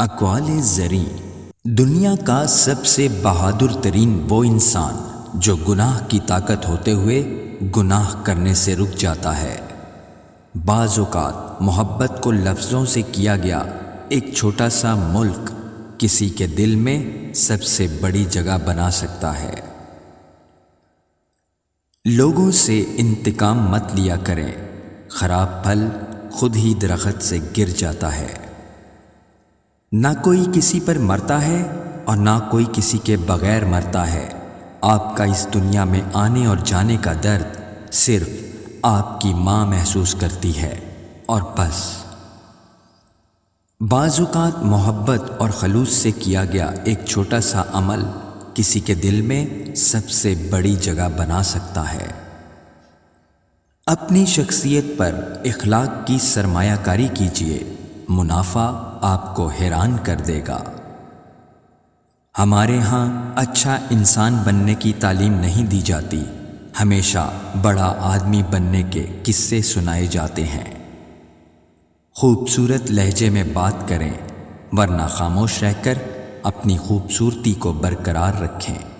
اقوال زری: دنیا کا سب سے بہادر ترین وہ انسان جو گناہ کی طاقت ہوتے ہوئے گناہ کرنے سے رک جاتا ہے۔ بعض اوقات محبت کو لفظوں سے کیا گیا ایک چھوٹا سا ملک کسی کے دل میں سب سے بڑی جگہ بنا سکتا ہے۔ لوگوں سے انتقام مت لیا کریں، خراب پھل خود ہی درخت سے گر جاتا ہے۔ نہ کوئی کسی پر مرتا ہے اور نہ کوئی کسی کے بغیر مرتا ہے۔ آپ کا اس دنیا میں آنے اور جانے کا درد صرف آپ کی ماں محسوس کرتی ہے اور بس۔ بعض اوقات محبت اور خلوص سے کیا گیا ایک چھوٹا سا عمل کسی کے دل میں سب سے بڑی جگہ بنا سکتا ہے۔ اپنی شخصیت پر اخلاق کی سرمایہ کاری کیجیے، منافع آپ کو حیران کر دے گا۔ ہمارے ہاں اچھا انسان بننے کی تعلیم نہیں دی جاتی، ہمیشہ بڑا آدمی بننے کے قصے سنائے جاتے ہیں۔ خوبصورت لہجے میں بات کریں، ورنہ خاموش رہ کر اپنی خوبصورتی کو برقرار رکھیں۔